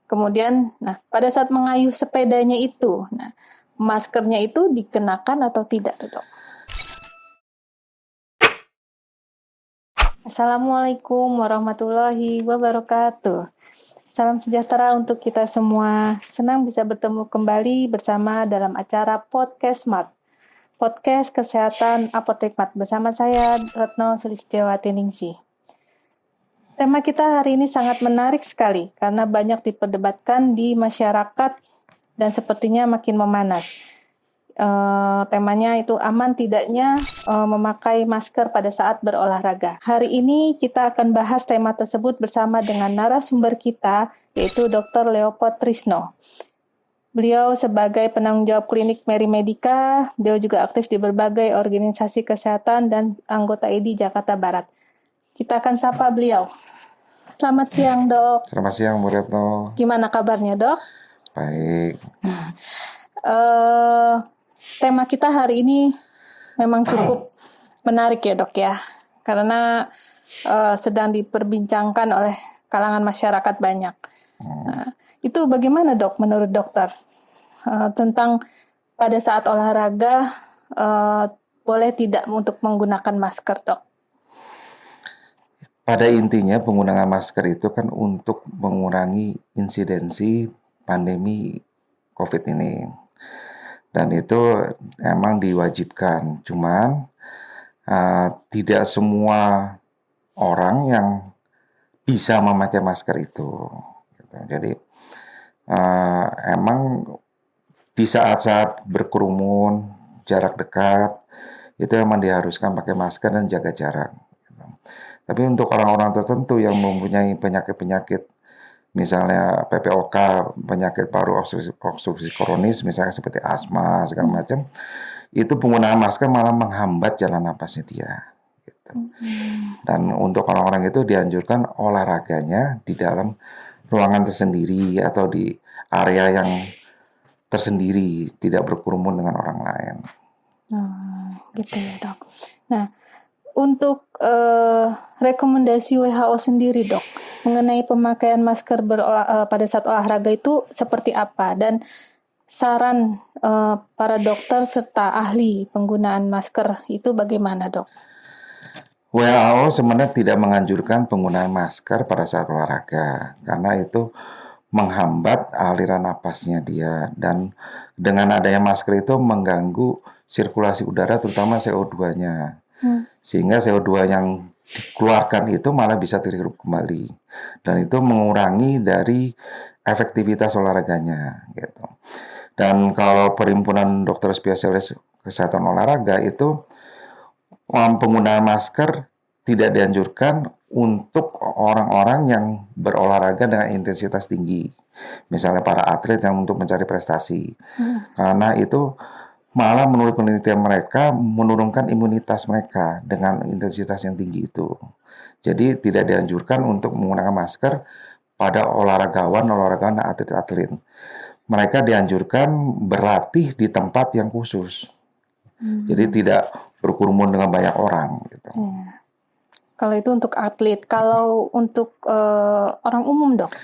Kemudian, pada saat mengayuh sepedanya itu, maskernya itu dikenakan atau tidak tuh, Dok? Assalamualaikum warahmatullahi wabarakatuh. Salam sejahtera untuk kita semua. Senang bisa bertemu kembali bersama dalam acara Podcast Smart. Podcast Kesehatan Apotek Mart bersama saya, Retno Sulistiawati Ningsih. Tema kita hari ini sangat menarik sekali karena banyak diperdebatkan di masyarakat dan sepertinya makin memanas. Temanya itu aman tidaknya memakai masker pada saat berolahraga. Hari ini kita akan bahas tema tersebut bersama dengan narasumber kita, yaitu Dr. Leopold Trisno. Beliau sebagai penanggung jawab klinik Mary Medica, beliau juga aktif di berbagai organisasi kesehatan dan anggota IDI Jakarta Barat. Kita akan sapa beliau. Selamat siang, Dok. Selamat siang, Bu Retno. Gimana kabarnya, Dok? Baik. Tema kita hari ini memang cukup menarik ya, Dok ya, karena sedang diperbincangkan oleh kalangan masyarakat banyak. Itu bagaimana, Dok, menurut dokter tentang pada saat olahraga boleh tidak untuk menggunakan masker, Dok? Pada intinya penggunaan masker itu kan untuk mengurangi insidensi pandemi COVID ini. Dan itu emang diwajibkan. Cuman tidak semua orang yang bisa memakai masker itu. Gitu. Jadi emang di saat-saat berkerumun, jarak dekat, itu emang diharuskan pakai masker dan jaga jarak. Tapi untuk orang-orang tertentu yang mempunyai penyakit-penyakit, misalnya PPOK, penyakit paru obstruksi kronis, misalnya seperti asma, segala macam, itu penggunaan masker malah menghambat jalan napasnya dia. Gitu. Dan untuk orang-orang itu dianjurkan olahraganya di dalam ruangan tersendiri atau di area yang tersendiri, tidak berkerumun dengan orang lain. Gitu ya, Dok. Nah, untuk rekomendasi WHO sendiri, Dok, mengenai pemakaian masker pada saat olahraga itu seperti apa, dan saran para dokter serta ahli penggunaan masker itu bagaimana, Dok? WHO sebenarnya tidak menganjurkan penggunaan masker pada saat olahraga karena itu menghambat aliran napasnya dia, dan dengan adanya masker itu mengganggu sirkulasi udara terutama CO2-nya. Sehingga CO2 yang dikeluarkan itu malah bisa terhirup kembali, dan itu mengurangi dari efektivitas olahraganya gitu. Dan kalau Perhimpunan Dokter Spesialis Kesehatan Olahraga itu penggunaan masker tidak dianjurkan untuk orang-orang yang berolahraga dengan intensitas tinggi, misalnya para atlet yang untuk mencari prestasi, karena itu malah menurut penelitian mereka menurunkan imunitas mereka dengan intensitas yang tinggi itu. Jadi tidak dianjurkan untuk menggunakan masker pada olahragawan atlet-atlet. Mereka dianjurkan berlatih di tempat yang khusus. Jadi tidak berkerumun dengan banyak orang gitu. Kalau itu untuk atlet, kalau untuk orang umum, Dok?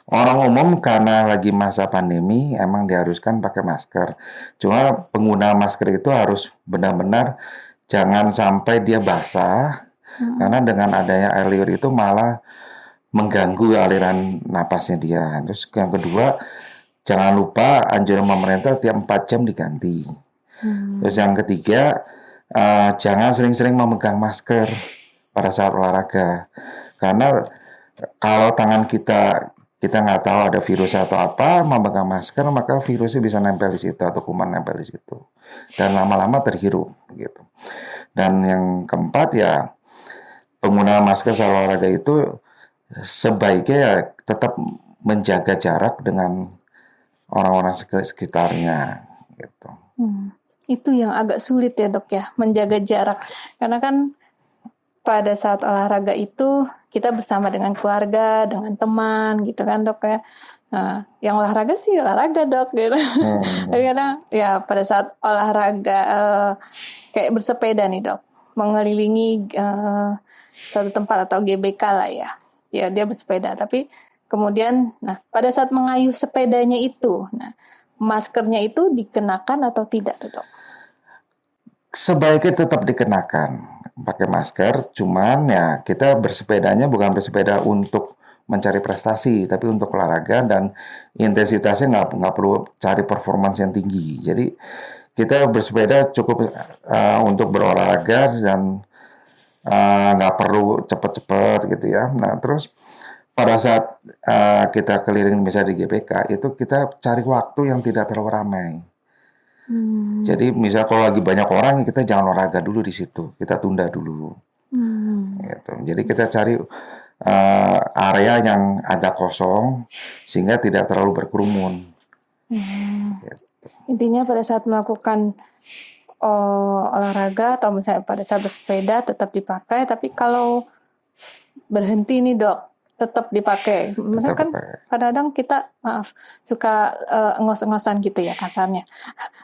Orang umum karena lagi masa pandemi emang diharuskan pakai masker. Cuma penggunaan masker itu harus benar-benar jangan sampai dia basah, karena dengan adanya air liur itu malah mengganggu aliran napasnya dia. Terus yang kedua, jangan lupa anjuran pemerintah tiap 4 jam diganti. Terus yang ketiga, jangan sering-sering memegang masker pada saat olahraga. Karena kalau tangan kita nggak tahu ada virus atau apa, memegang masker, maka virusnya bisa nempel di situ atau kuman nempel di situ. Dan lama-lama terhirup gitu. Dan yang keempat ya, penggunaan masker saat olahraga itu sebaiknya ya tetap menjaga jarak dengan orang-orang sekitarnya gitu. Itu yang agak sulit ya, Dok ya, menjaga jarak. Karena kan pada saat olahraga itu kita bersama dengan keluarga, dengan teman gitu kan, Dok ya. Nah, yang olahraga sih olahraga, Dok gitu. Tapi kadang ya pada saat olahraga kayak bersepeda nih, Dok, mengelilingi suatu tempat atau GBK lah ya. Ya dia bersepeda, tapi Kemudian, nah pada saat mengayuh sepedanya itu, nah maskernya itu dikenakan atau tidak tuh dok? Sebaiknya tetap dikenakan pakai masker, cuman ya kita bersepedanya bukan bersepeda untuk mencari prestasi, tapi untuk olahraga dan intensitasnya nggak perlu cari performance yang tinggi. Jadi kita bersepeda cukup untuk berolahraga dan nggak perlu cepet-cepet gitu ya. Nah terus pada saat kita keliling misalnya di GBK itu kita cari waktu yang tidak terlalu ramai. Jadi misalnya kalau lagi banyak orang ya kita jangan olahraga dulu di situ, kita tunda dulu. Gitu. Jadi kita cari area yang agak kosong sehingga tidak terlalu berkerumun. Gitu. Intinya pada saat melakukan olahraga atau misalnya pada saat bersepeda tetap dipakai, tapi kalau berhenti nih dok, tetap dipakai. Mereka kan kadang-kadang kita suka engos-engosan gitu ya kasarnya.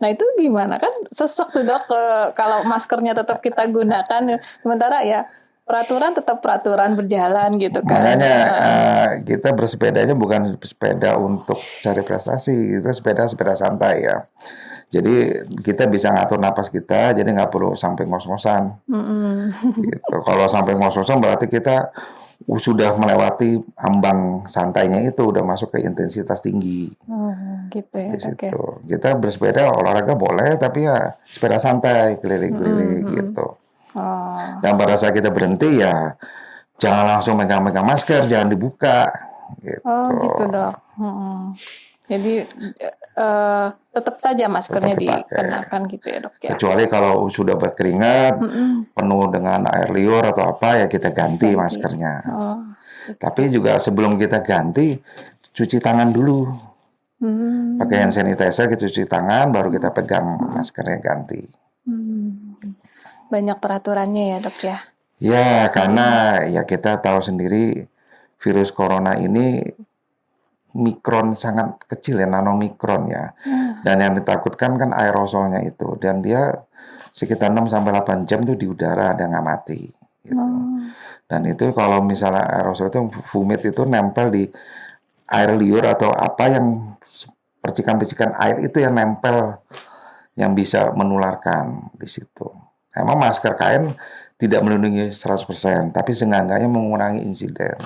Nah itu gimana kan sesek tuh dok kalau maskernya tetap kita gunakan, sementara ya peraturan tetap peraturan berjalan gitu kan. Makanya kita bersepedanya bukan sepeda untuk cari prestasi, itu sepeda santai ya. Jadi kita bisa ngatur napas kita, jadi nggak perlu sampai ngos-ngosan. Gitu. Kalau sampai ngos-ngosan berarti kita sudah melewati ambang santainya itu, udah masuk ke intensitas tinggi. Gitu ya Di dok ya. situ. Kita bersepeda olahraga boleh, tapi ya sepeda santai, keliling-keliling gitu. Dan pada saat kita berhenti ya jangan langsung megang-megang masker, jangan dibuka. Gitu. Gitu dok. Jadi tetap saja maskernya dikenakan gitu ya dok ya. Kecuali kalau sudah berkeringat, penuh dengan air liur atau apa ya kita ganti maskernya. Gitu. Tapi juga sebelum kita ganti, cuci tangan dulu. Pakai hand sanitizer, kita cuci tangan, baru kita pegang maskernya ganti. Banyak peraturannya ya dok ya. Ya, karena ya kita tahu sendiri virus corona ini mikron sangat kecil ya, nanomikron ya. Dan yang ditakutkan kan aerosolnya itu. Dan dia sekitar 6-8 jam tuh di udara dan nggak mati. Gitu. Dan itu kalau misalnya aerosol itu vomit itu nempel di air liur atau apa yang percikan-percikan air itu yang nempel yang bisa menularkan di situ. Emang masker kain tidak melindungi 100%, tapi seenggaknya mengurangi insiden.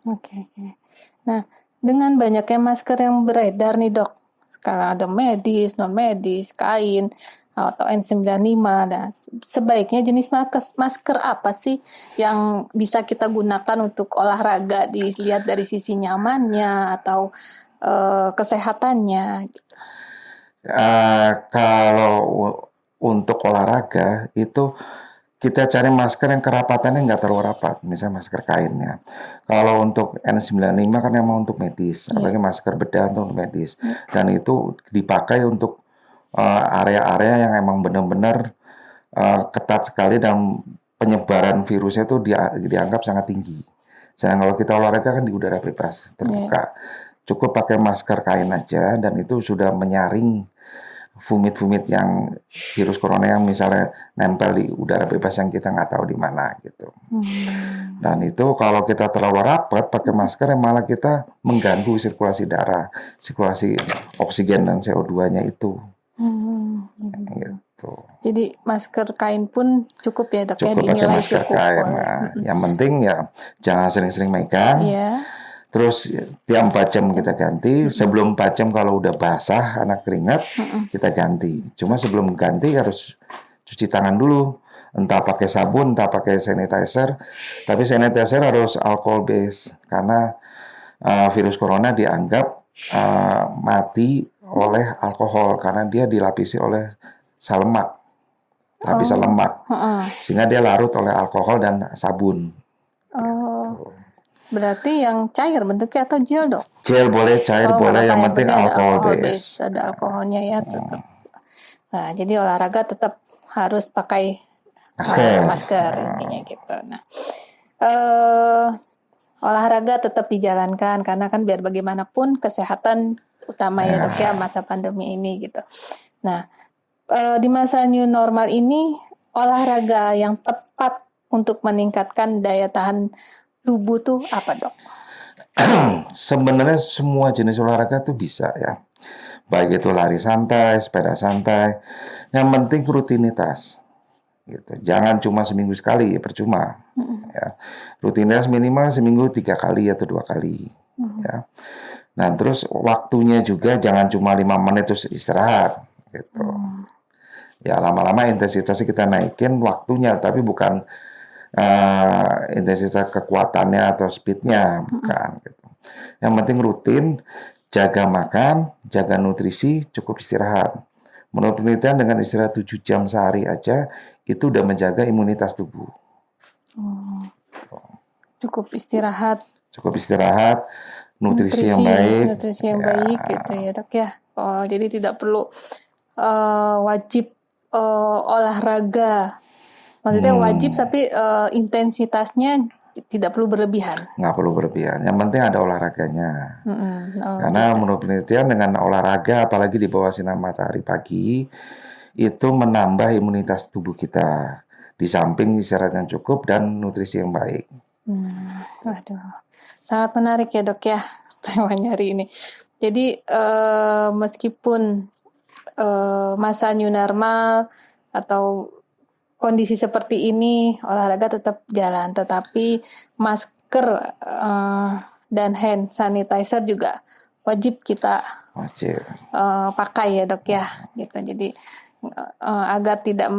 Oke. Nah, dengan banyaknya masker yang beredar nih dok, sekarang ada medis, non medis, kain atau N95. Nah, sebaiknya jenis masker apa sih yang bisa kita gunakan untuk olahraga? Dilihat dari sisi nyamannya atau kesehatannya. Kalau untuk olahraga itu kita cari masker yang kerapatannya nggak terlalu rapat, misalnya masker kainnya. Kalau untuk N95 kan emang untuk medis, apalagi masker bedah untuk medis. Dan itu dipakai untuk area-area yang emang benar-benar ketat sekali dan penyebaran virusnya itu dianggap sangat tinggi. Sedangkan kalau kita olahraga kan di udara bebas, terbuka. Cukup pakai masker kain aja dan itu sudah menyaring vomit-vomit yang virus corona yang misalnya nempel di udara bebas yang kita nggak tahu di mana gitu. Dan itu kalau kita terlalu rapat pakai masker yang malah kita mengganggu sirkulasi darah, sirkulasi oksigen dan CO2-nya itu. Gitu. Jadi masker kain pun cukup ya dok ya, dinilai cukup. Nah, yang penting ya jangan sering-sering megang. Terus tiap 4 jam kita ganti. Sebelum 4 jam kalau udah basah, anak keringat, kita ganti. Cuma sebelum ganti harus cuci tangan dulu. Entah pakai sabun, entah pakai sanitizer. Tapi sanitizer harus alcohol base. Karena virus corona dianggap mati oleh alkohol. Karena dia dilapisi oleh sel lemak. Lapisan lemak. Sehingga dia larut oleh alkohol dan sabun. Gitu. Berarti yang cair bentuknya atau gel dok? Gel boleh, cair boleh, yang penting alkohol base. Ada alkoholnya ya tetap. Nah, jadi olahraga tetap harus pakai masker intinya gitu. Nah, olahraga tetap dijalankan karena kan biar bagaimanapun kesehatan utama ya dok ya masa pandemi ini gitu. Nah, di masa new normal ini olahraga yang tepat untuk meningkatkan daya tahan tubuh tuh apa dok? Sebenarnya semua jenis olahraga tuh bisa ya. Baik itu lari santai, sepeda santai. Yang penting rutinitas gitu. Jangan cuma seminggu sekali, ya percuma. Ya. Rutinitas minimal seminggu 3 kali atau 2 kali. Ya. Nah, terus waktunya juga jangan cuma 5 menit terus istirahat gitu. Ya lama-lama intensitasnya kita naikin waktunya, tapi bukan intensitas kekuatannya atau speednya, bukan gitu. Yang penting rutin, jaga makan, jaga nutrisi, cukup istirahat. Menurut penelitian dengan istirahat 7 jam sehari aja itu udah menjaga imunitas tubuh. Cukup istirahat, Cukup istirahat, nutrisi yang baik. nutrisi yang Ya, baik gitu ya dok ya. Oh, jadi tidak perlu wajib olahraga. Maksudnya wajib tapi intensitasnya tidak perlu berlebihan. nggak perlu berlebihan. Yang penting ada olahraganya. Oh, Karena gitu. menurut penelitian dengan olahraga, apalagi di bawah sinar matahari pagi, itu menambah imunitas tubuh kita. Di samping istirahat yang cukup dan nutrisi yang baik. Waduh, sangat menarik ya dok ya temanya hari ini. Jadi meskipun masa new normal atau kondisi seperti ini olahraga tetap jalan, tetapi masker dan hand sanitizer juga wajib kita Wajib. pakai ya dok ya, gitu. Jadi agar tidak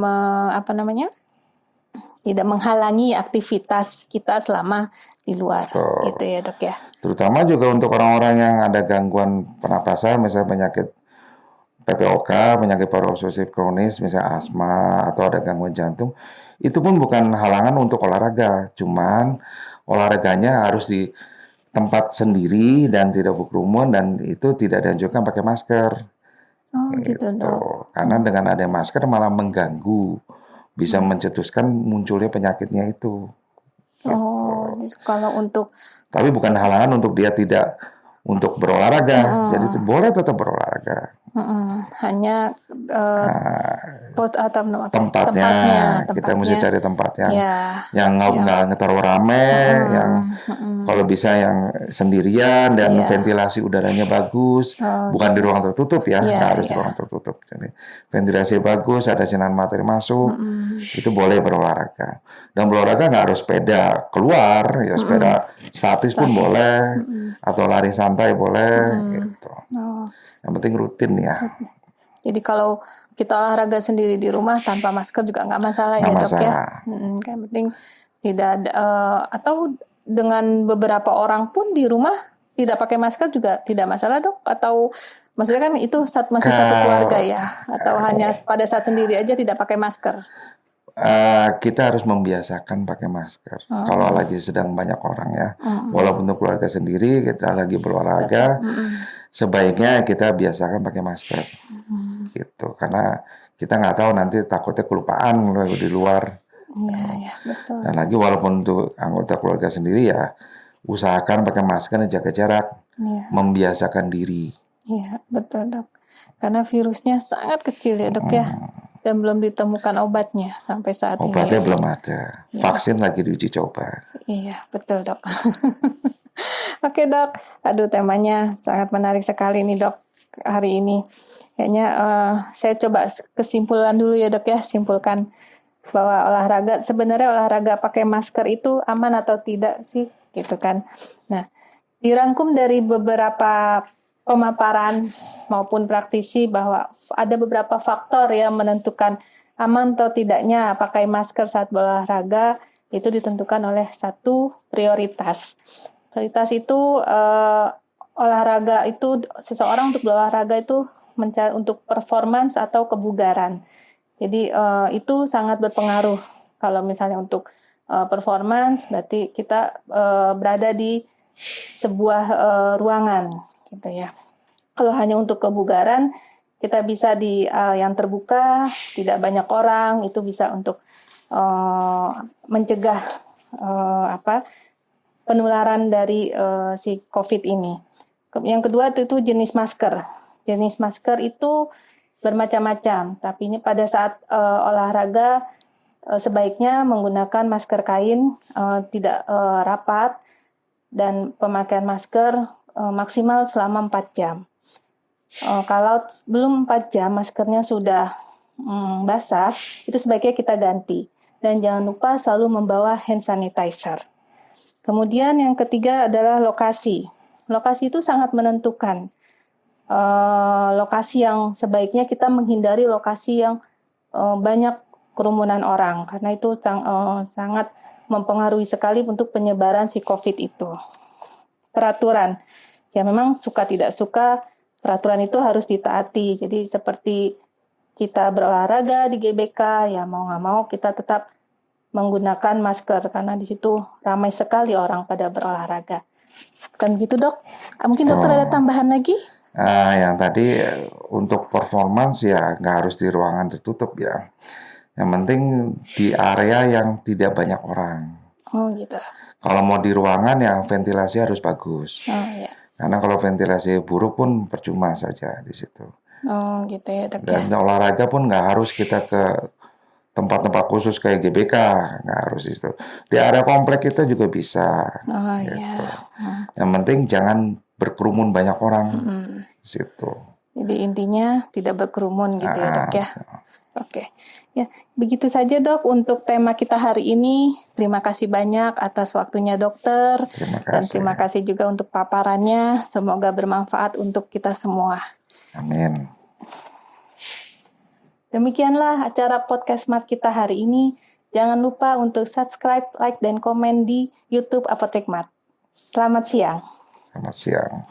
tidak menghalangi aktivitas kita selama di luar, gitu ya dok ya. Terutama juga untuk orang-orang yang ada gangguan pernapasan, misalnya penyakit PPOK, penyakit paru obstruktif kronis, misalnya asma atau ada gangguan jantung, itu pun bukan halangan untuk olahraga. Cuman olahraganya harus di tempat sendiri dan tidak berkerumun dan itu tidak dianjurkan pakai masker. Oh gitu dok. Karena dengan ada masker malah mengganggu, bisa mencetuskan munculnya penyakitnya itu. Oh, jadi kalau untuk Tapi bukan halangan untuk dia tidak untuk berolahraga. Jadi boleh tetap berolahraga. hanya Tempatnya, kita mesti cari tempat yang nggak terlalu rame, yang kalau bisa yang sendirian dan ventilasi udaranya bagus, bukan di ruang tertutup ya, nggak harus di ruang tertutup. Jadi ventilasi bagus, ada sinar matahari masuk, itu boleh berolahraga. Dan berolahraga nggak harus sepeda keluar, ya sepeda statis pun boleh, atau lari santai boleh, gitu. Yang penting rutin ya. Jadi kalau kita olahraga sendiri di rumah tanpa masker juga nggak masalah ya dok ya. Yang penting tidak ada, atau dengan beberapa orang pun di rumah tidak pakai masker juga tidak masalah dok. Atau maksudnya kan itu masih satu keluarga ya. Atau hanya pada saat sendiri aja tidak pakai masker. Kita harus membiasakan pakai masker. Kalau lagi sedang banyak orang ya, walaupun untuk keluarga sendiri kita lagi berolahraga, sebaiknya kita biasakan pakai masker, gitu. Karena kita nggak tahu nanti takutnya kelupaan kalau di luar. Iya, betul. Dan lagi walaupun untuk anggota keluarga sendiri ya, usahakan pakai masker dan jaga jarak, membiasakan diri. Iya, betul dok. Karena virusnya sangat kecil ya dok ya. Dan belum ditemukan obatnya sampai saat ini. Obatnya belum ada. Vaksin lagi diuji coba. Iya, betul dok. Oke dok, aduh temanya sangat menarik sekali nih dok hari ini. Kayaknya saya coba kesimpulan dulu ya dok ya, simpulkan bahwa sebenarnya olahraga pakai masker itu aman atau tidak sih, gitu kan. Nah, dirangkum dari beberapa pemaparan maupun praktisi bahwa ada beberapa faktor yang menentukan aman atau tidaknya pakai masker saat berolahraga, itu ditentukan oleh satu prioritas. Prioritas itu olahraga itu seseorang untuk berolahraga itu untuk performance atau kebugaran. Jadi itu sangat berpengaruh. Kalau misalnya untuk performance berarti kita berada di sebuah ruangan gitu ya. Kalau hanya untuk kebugaran kita bisa di yang terbuka, tidak banyak orang, itu bisa untuk mencegah penularan dari si COVID ini. Yang kedua itu jenis masker. Jenis masker itu bermacam-macam, tapi ini pada saat olahraga sebaiknya menggunakan masker kain, tidak rapat, dan pemakaian masker maksimal selama 4 jam. Kalau belum 4 jam maskernya sudah basah, itu sebaiknya kita ganti. Dan jangan lupa selalu membawa hand sanitizer. Kemudian yang ketiga adalah lokasi. Lokasi itu sangat menentukan. Lokasi yang sebaiknya kita menghindari lokasi yang banyak kerumunan orang, karena itu sangat mempengaruhi sekali untuk penyebaran si COVID itu. Peraturan, ya memang suka tidak suka, peraturan itu harus ditaati. Jadi seperti kita berolahraga di GBK, ya mau nggak mau kita tetap menggunakan masker, karena di situ ramai sekali orang pada berolahraga. Kan gitu, Dok? Mungkin dokter ada tambahan lagi? Yang tadi untuk performance ya nggak harus di ruangan tertutup ya. Yang penting di area yang tidak banyak orang. Oh gitu. Kalau mau di ruangan ya ventilasi harus bagus. Oh ya. Karena kalau ventilasi buruk pun percuma saja di situ. Oh gitu ya, Dok. Dan olahraga pun nggak harus kita ke tempat-tempat khusus kayak GBK, nggak harus itu. Di area komplek kita juga bisa. Oh gitu. iya. Yang penting jangan berkerumun banyak orang di situ. Jadi intinya tidak berkerumun gitu ya, Dok ya. Oke. Ya, begitu saja, Dok, untuk tema kita hari ini. Terima kasih banyak atas waktunya, dokter. Dan terima kasih juga untuk paparannya. Semoga bermanfaat untuk kita semua. Amin. Demikianlah acara podcast Smart kita hari ini. Jangan lupa untuk subscribe, like, dan komen di YouTube Apotek Mart. Selamat siang. Selamat siang.